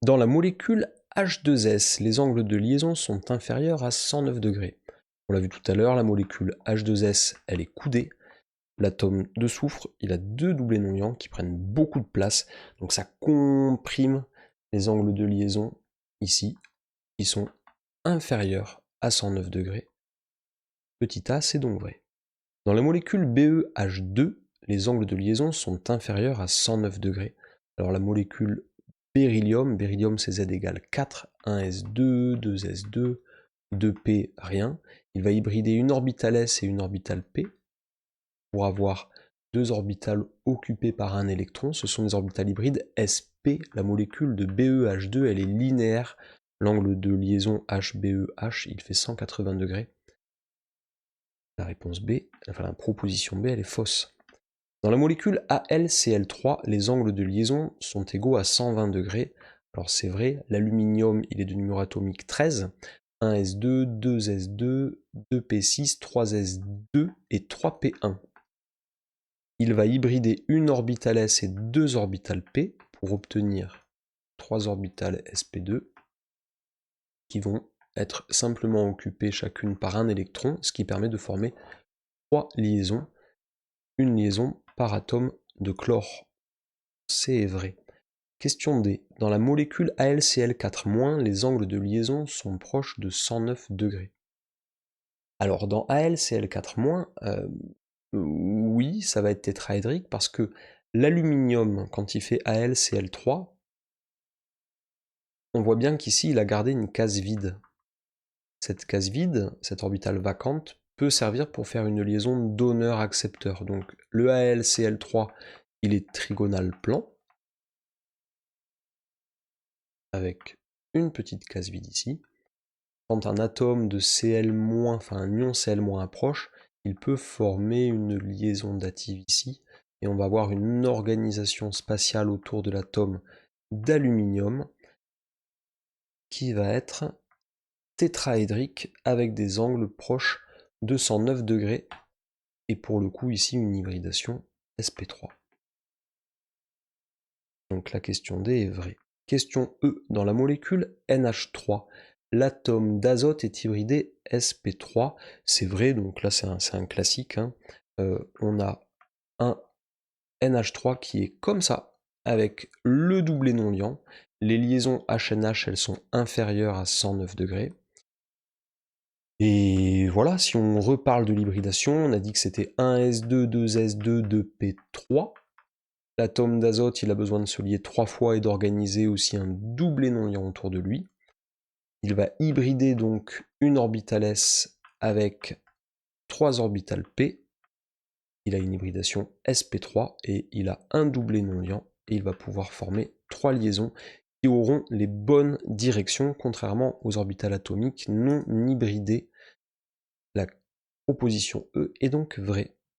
Dans la molécule H2S, les angles de liaison sont inférieurs à 109 degrés. On l'a vu tout à l'heure, la molécule H2S, elle est coudée. L'atome de soufre, il a deux doublés non-liants qui prennent beaucoup de place, donc ça comprime les angles de liaison ici, qui sont inférieurs à 109 degrés. Petit a, c'est donc vrai. Dans la molécule BeH2, les angles de liaison sont inférieurs à 109 degrés. Alors la molécule beryllium c'est Z égale 4, 1s2, 2s2, 2p, rien. Il va hybrider une orbitale S et une orbitale P pour avoir deux orbitales occupées par un électron. Ce sont des orbitales hybrides sp. La molécule de BeH2, elle est linéaire. L'angle de liaison HBeH, il fait 180 degrés. La réponse B, enfin la proposition B, elle est fausse. Dans la molécule AlCl3, les angles de liaison sont égaux à 120 degrés. Alors c'est vrai, l'aluminium, il est de numéro atomique 13, 1s2, 2s2, 2p6, 3s2 et 3p1. Il va hybrider une orbitale S et deux orbitales P pour obtenir 3 orbitales sp2 qui vont être simplement occupées chacune par un électron, ce qui permet de former 3 liaisons, une liaison par atome de chlore. C'est vrai. Question D. Dans la molécule AlCl4-, les angles de liaison sont proches de 109 degrés. Alors dans AlCl4-, oui, ça va être tétraédrique parce que l'aluminium, quand il fait AlCl3, on voit bien qu'ici il a gardé une case vide. Cette case vide, cette orbitale vacante, peut servir pour faire une liaison donneur-accepteur. Donc le AlCl3, il est trigonal plan, avec une petite case vide ici. Quand un atome de Cl-, enfin un ion Cl- approche, il peut former une liaison dative ici, et on va avoir une organisation spatiale autour de l'atome d'aluminium qui va être tétraédrique avec des angles proches de 109 degrés, et pour le coup ici une hybridation sp3. Donc la question D est vraie. Question E. Dans la molécule NH3, l'atome d'azote est hybridé sp3. C'est vrai, donc là c'est un classique. Hein. On a un NH3 qui est comme ça, avec le doublé non liant. Les liaisons HNH, elles sont inférieures à 109 degrés. Et voilà, si on reparle de l'hybridation, on a dit que c'était 1s2, 2s2, 2p3. L'atome d'azote, il a besoin de se lier 3 fois et d'organiser aussi un doublé non liant autour de lui. Il va hybrider donc une orbitale S avec 3 orbitales P. Il a une hybridation sp3 et il a un doublé non liant et il va pouvoir former 3 liaisons qui auront les bonnes directions, contrairement aux orbitales atomiques non hybridées. La proposition E est donc vraie.